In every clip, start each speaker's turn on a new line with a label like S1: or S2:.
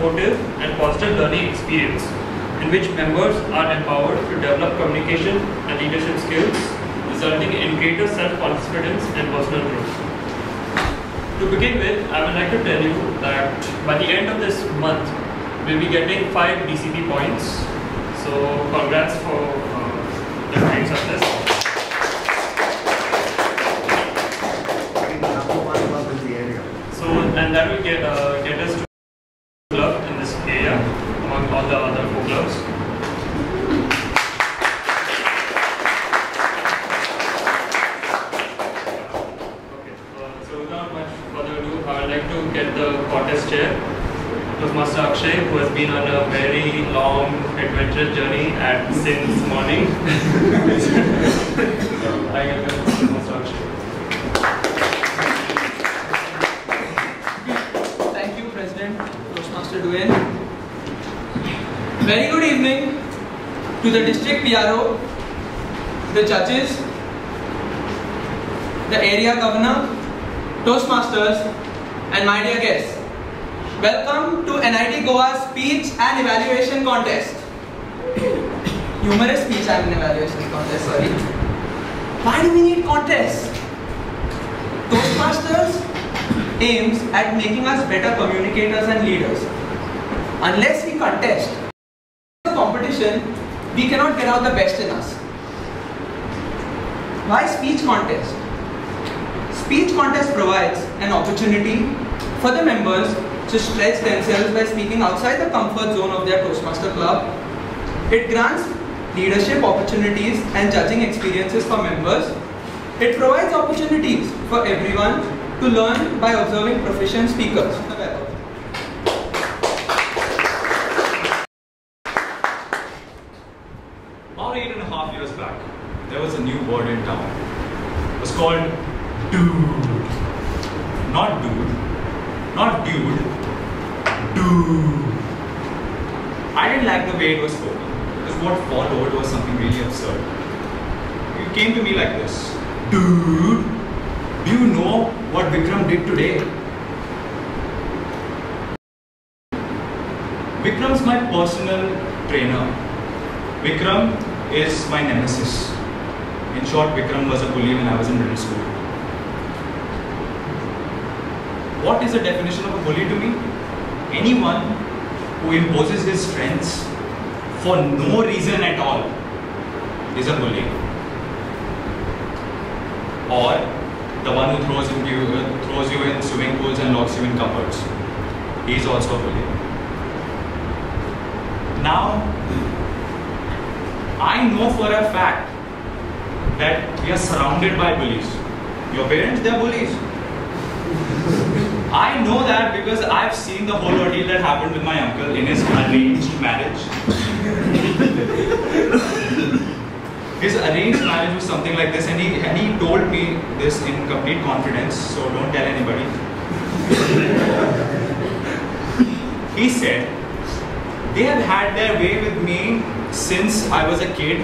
S1: supportive and positive learning experience in which members are empowered to develop communication and leadership skills, resulting in greater self-confidence and personal growth. To begin with, I would like to tell you that by the end of this month, we'll be getting 5 DCP points. So congrats for the great success. So, and that will get us to club in this area among all the other 4 clubs. Okay, so without much further ado, I would like to get the contest chair, Toastmaster Akshay, who has been on a very long adventurous journey since morning. I welcome Toastmaster Akshay.
S2: Toastmaster Duane. Very good evening to the district PRO, the judges, the area governor, Toastmasters, and my dear guests. Welcome to NIT Goa Speech and Evaluation Contest. Humorous speech and evaluation contest, sorry. Why do we need contests? Toastmasters aims at making us better communicators and leaders. Unless we contest the competition, we cannot get out the best in us. Why speech contest? Speech contest provides an opportunity for the members to stretch themselves by speaking outside the comfort zone of their Toastmaster club. It grants leadership opportunities and judging experiences for members. It provides opportunities for everyone to learn by observing proficient speakers.
S3: About 8.5 years back, there was a new word in town. It was called dude. Not dude, not dude, dude. I didn't like the way it was spoken, because what followed was something really absurd. It came to me like this: dude, do you know what Vikram did today? Vikram's my personal trainer. Vikram is my nemesis. In short, Vikram was a bully when I was in middle school. What is the definition of a bully to me? Anyone who imposes his strengths for no reason at all is a bully. Or the one who throws you in swimming pools and locks you in cupboards. He is also a bully. Now, I know for a fact that we are surrounded by bullies. Your parents, they are bullies. I know that because I've seen the whole ordeal that happened with my uncle in his arranged marriage. His arranged marriage was something like this, and he told me this in complete confidence, so don't tell anybody. He said, they have had their way with me since I was a kid,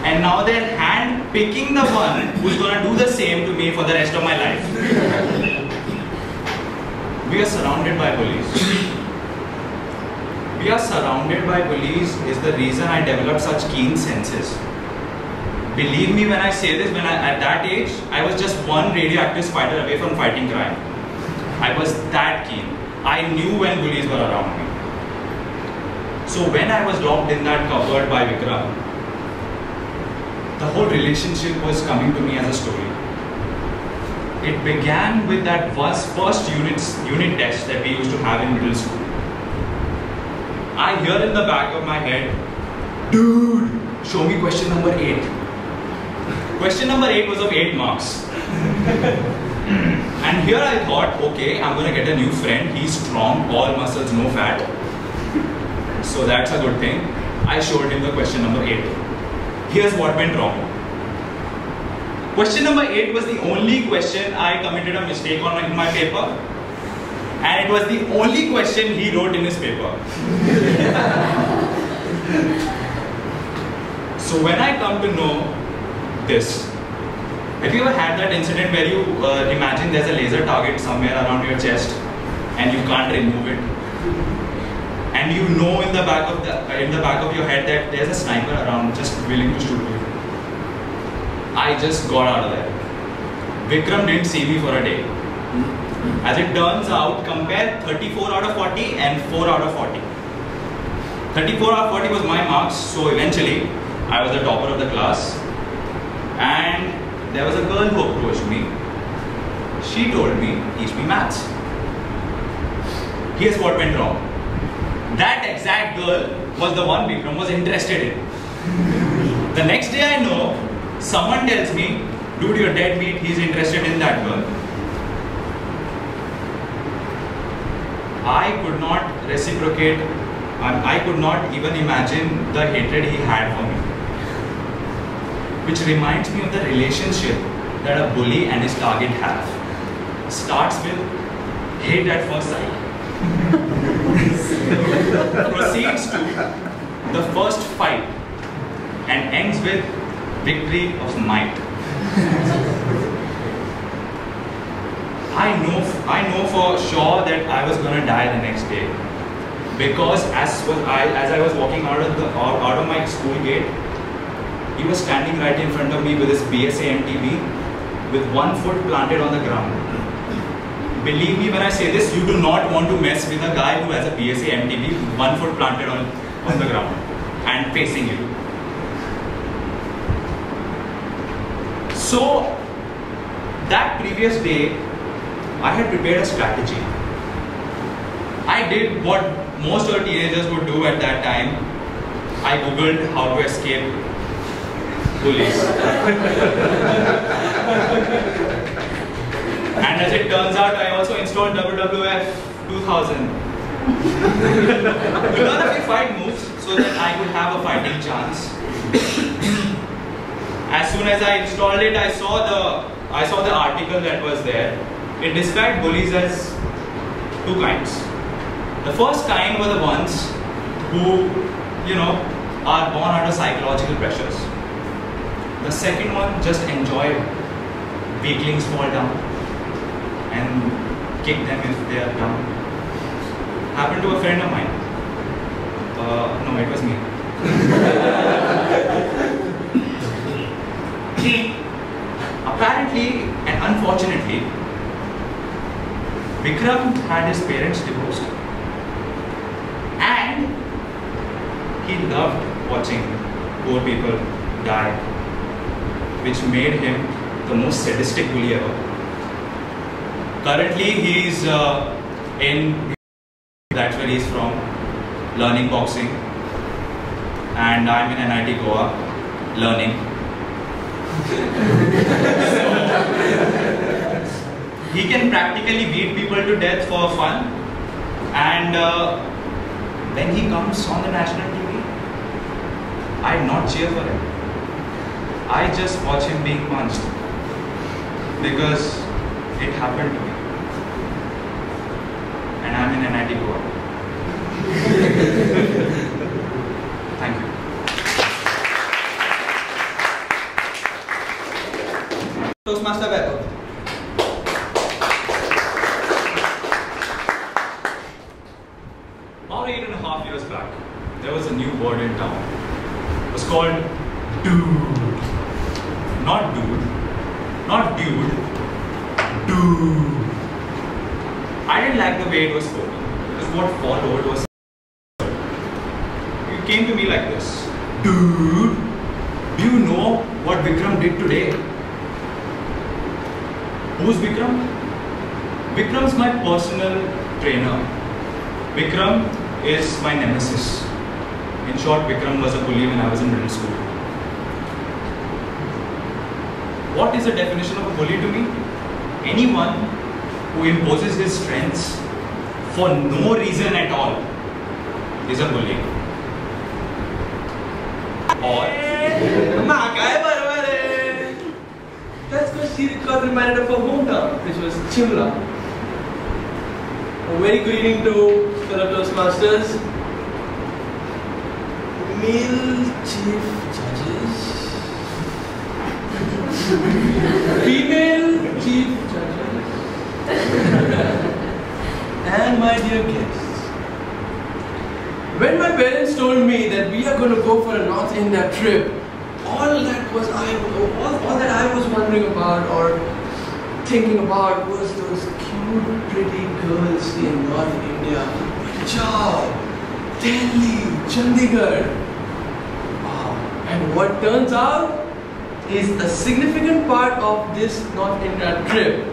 S3: and now they're hand-picking the one who's going to do the same to me for the rest of my life. We are surrounded by bullies. We are surrounded by bullies is the reason I developed such keen senses. Believe me when I say this, at that age, I was just one radioactive spider away from fighting crime. I was that keen. I knew when bullies were around me. So when I was locked in that cupboard by Vikram, the whole relationship was coming to me as a story. It began with that first unit test that we used to have in middle school. I hear in the back of my head, dude, show me question number 8. Question number 8 was of 8 marks. And here I thought, okay, I'm going to get a new friend. He's strong, all muscles, no fat. So that's a good thing. I showed him the question number 8. Here's what went wrong. Question number 8 was the only question I committed a mistake on in my paper. And it was the only question he wrote in his paper. So when I come to know this, have you ever had that incident where you imagine there's a laser target somewhere around your chest and you can't remove it? and you know in the back of your head that there's a sniper around just willing to shoot you. I just got out of there. Vikram didn't see me for a day. As it turns out, compare 34 out of 40 and 4 out of 40. 34 out of 40 was my marks, so eventually I was the topper of the class. And there was a girl who approached me. She told me, teach me maths. Here's what went wrong. That exact girl was the one Vikram was interested in. The next day I know, someone tells me, dude, you're dead meat, he's interested in that girl. I could not reciprocate, I could not even imagine the hatred he had for me. Which reminds me of the relationship that a bully and his target have. Starts with hate at first sight. Proceeds to the first fight and ends with victory of might. I know for sure that I was gonna die the next day, because as I was walking out of my school gate, he was standing right in front of me with his BSA MTB with one foot planted on the ground. Believe me when I say this, you do not want to mess with a guy who has a BSA MTB with one foot planted on the ground and facing you. So, that previous day, I had prepared a strategy. I did what most of the teenagers would do at that time. I googled how to escape bullies. And as it turns out, I also installed WWF 2000 to learn a few fight moves so that I could have a fighting chance. As soon as I installed it, I saw the article that was there. It described bullies as two kinds. The first kind were the ones who, are born under psychological pressures. The second one just enjoy weaklings fall down and kick them if they are down. Happened to a friend of mine. No, it was me. Apparently and unfortunately, Vikram had his parents divorced, and he loved watching poor people die, which made him the most sadistic bully ever. Currently, he's that's where he's from, learning boxing, and I'm in NIT Goa, learning. He can practically beat people to death for fun, and when he comes on the national TV, I not cheer for him. I just watch him being punched because it happened to me, and I'm in NIT Goa. Thank you.
S2: Toastmaster Webber.
S3: About 8.5 years back, there was a new word in town. It was called dude. Not dude. Not dude. Dude. I didn't like the way it was spoken, because what followed was, it came to me like this. Dude, do you know what Vikram did today? Who's Vikram? Vikram's my personal trainer. Vikram is my nemesis. In short, Vikram was a bully when I was in middle school. What is the definition of a bully to me? Anyone who imposes his strengths for no reason at all is a bully. Or
S4: that's because she got reminded of her hometown, which was Chimla. A very good evening to fellow Toastmasters, male chief judges, female chief judges, and my dear guests. we are going to go for a North India trip. All that I was wondering about or thinking about was those cute, pretty girls in North India. Punjab, Delhi, Chandigarh. Wow. And what turns out is a significant part of this North India trip.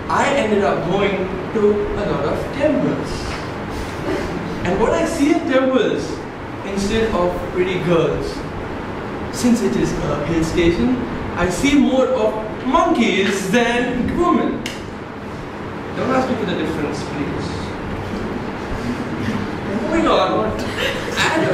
S4: I ended up going to a lot of temples. And what I see at temples, instead of pretty girls, since it is a hill station, I see more of monkeys than women. Don't ask me for the difference, please. Moving on. At a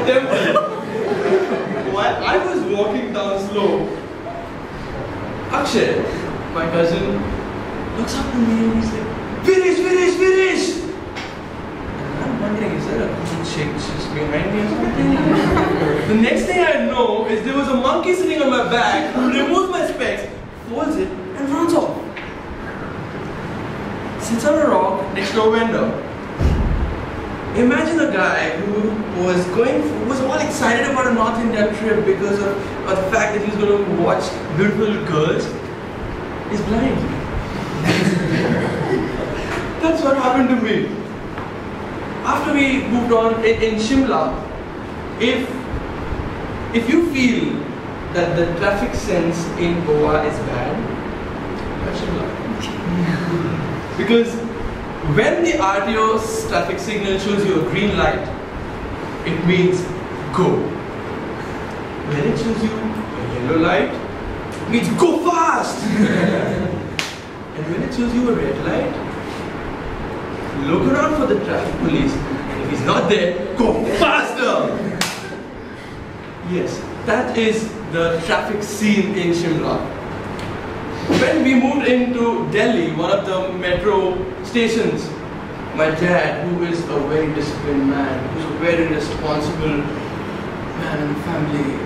S4: temple, while I was walking down slow, Akshay, my cousin, looks up to me and he's like, Finish, finish, finish! And I'm wondering, is there a cool chick just behind me or something? The next thing I know is there was a monkey sitting on my back who removes my specs, folds it, and runs off. Sits on a rock next to a window. Imagine a guy who was all excited about a North India trip because of the fact that he's going to watch beautiful girls, is blind. That's what happened to me. After we moved on in Shimla, if you feel that the traffic sense in Goa is bad, try Shimla. Because when the RTO's traffic signal shows you a green light, it means go. When it shows you a yellow light, it means go fast. And when it shows you a red light, look around for the traffic police, and if he's not there, go faster! Yes, that is the traffic scene in Shimla. When we moved into Delhi, one of the metro stations, my dad, who is a very disciplined man, who's a very responsible man in the family,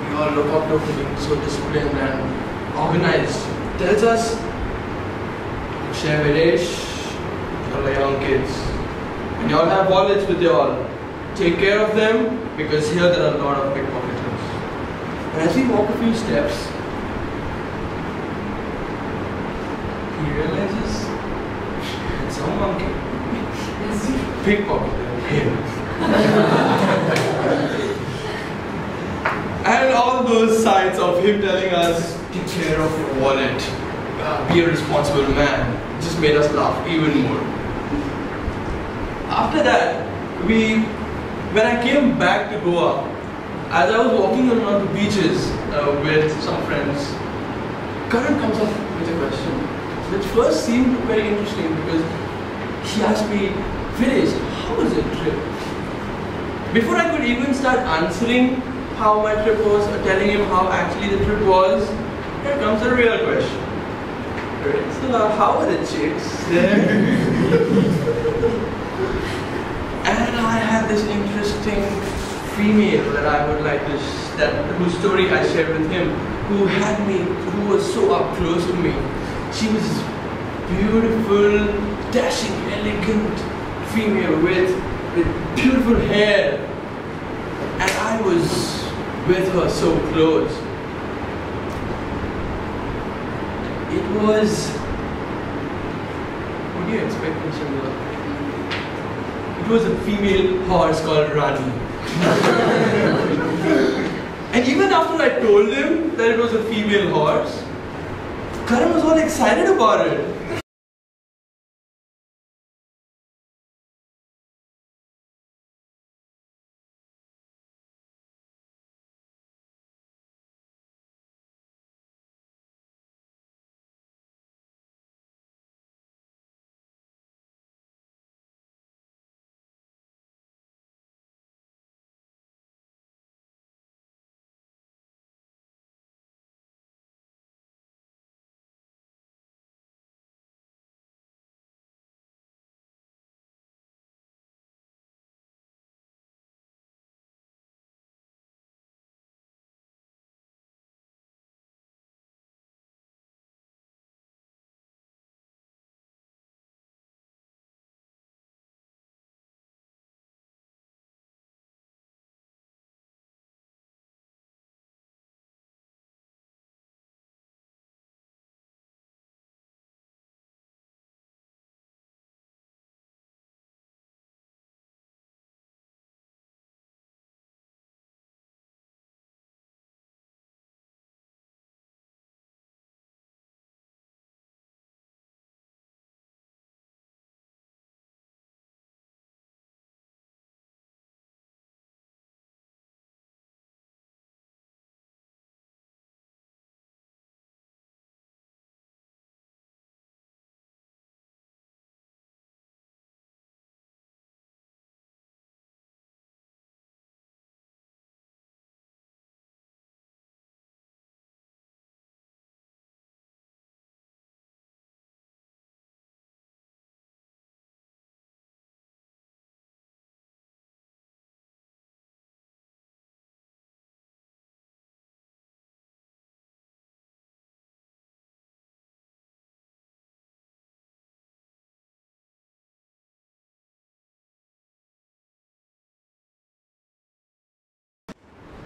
S4: we all look up to him being so disciplined and organized, tells us, Akshay, Videsh, y'all are young kids, and y'all have wallets with y'all. Take care of them, because here there are a lot of pickpocketers. And as we walk a few steps, he realizes some monkey pickpocketed him. And all those signs of him telling us, take care of your wallet, be a responsible man, just made us laugh even more. After that, when I came back to Goa, as I was walking along the beaches with some friends, Karan comes up with a question, which first seemed very interesting because he asked me, Videsh, how was your trip? Before I could even start answering how my trip was or telling him how actually the trip was, here comes the real question. So how are the chicks there? And I had this interesting female that I would like to, whose story I shared with him, who was so up close to me. She was this beautiful, dashing, elegant female with beautiful hair. And I was with her so close. It was, what do you expect in Shimla? It was a female horse called Rani. And even after I told him that it was a female horse, Karan was all excited about it.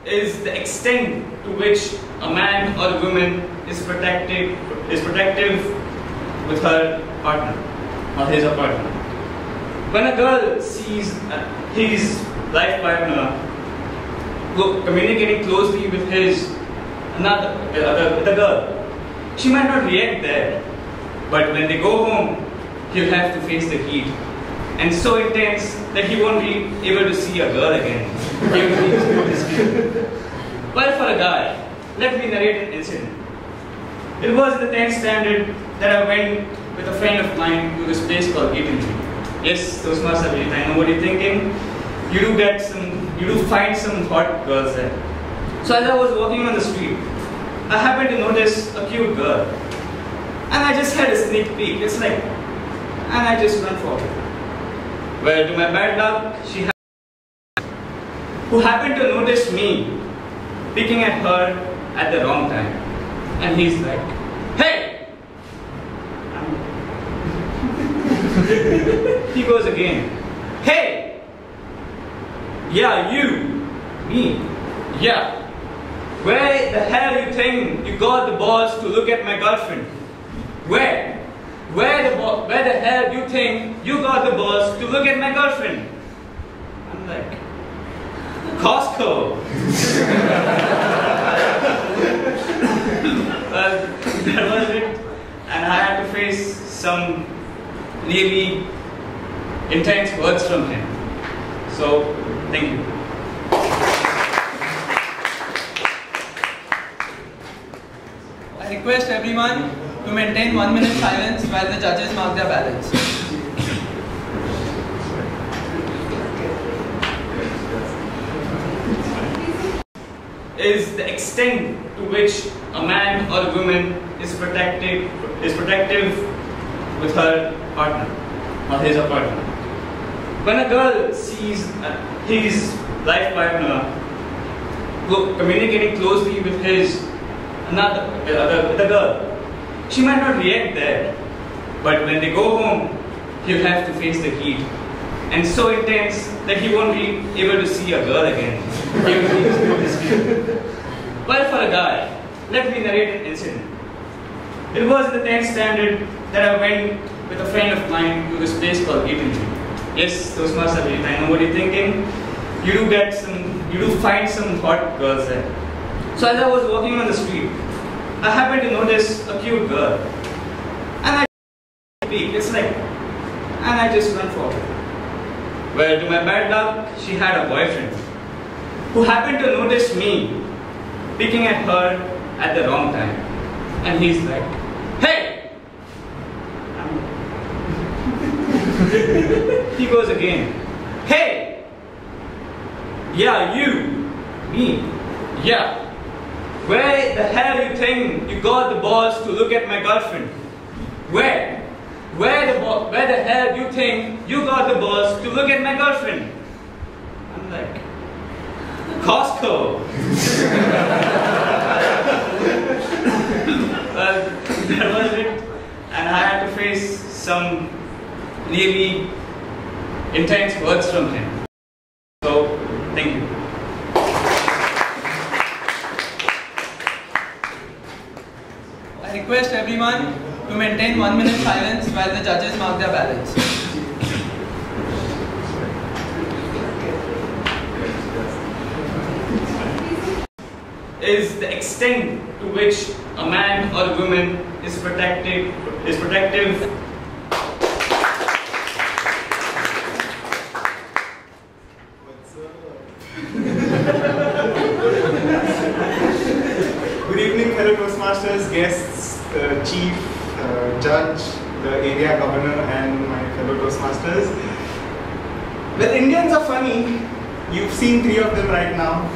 S3: is the extent to which a man or a woman is protective with her partner or his or partner. When a girl sees his life partner communicating closely with the girl, she might not react there, but when they go home, he'll have to face the heat, and so intense that he won't be able to see a girl again. Well, for a guy, let me narrate an incident. It was in the 10th standard that I went with a friend of mine to this place called Italy. Yes, Toastmasters, I know what you're thinking. You do find some hot girls there. So as I was walking on the street, I happened to notice a cute girl. And I just had a sneak peek. And I just went for it. Well, to my bad luck, who happened to notice me picking at her at the wrong time. And he's like, "Hey!" He goes again, "Hey! Yeah, you. Me. Yeah. Where the hell you think you got the balls to look at my girlfriend? Where the hell you think you got the balls to look at my girlfriend?" I'm like, "Costco." Well, that was it. And I had to face some really intense words from him. So, thank you.
S2: I request everyone to maintain 1 minute silence while the judges mark their ballots.
S3: Is the extent to which a man or a woman is protective with her partner or his or partner. When a girl sees his life partner communicating closely with the girl, she might not react there, but when they go home, he'll have to face the heat, and so intense that he won't be able to see a girl again. Well, for a guy, let me narrate an incident. It was in the 10th standard that I went with a friend of mine to this place called Italy. Yes, Toastmasters, I know what you're thinking. You do find some hot girls there. So as I was walking on the street, I happened to notice a cute girl. And I just went for it. Well, to my bad luck, she had a boyfriend who happened to notice me picking at her at the wrong time. And he's like, "Hey!" He goes again, "Hey! Yeah, you. Me. Yeah. Where the hell you think you got the balls to look at my girlfriend? Where the hell you think you got the balls to look at my girlfriend?" I'm like, "Costco." Well, that was it. And I had to face some really intense words from him. So, thank you.
S2: I request everyone to maintain 1 minute silence while the judges mark their ballots.
S3: Is the extent to which a man or a woman is protective.
S5: Good evening, fellow Toastmasters, guests, chief, judge, the area governor, and my fellow Toastmasters. Well, Indians are funny. You've seen 3 of them right now.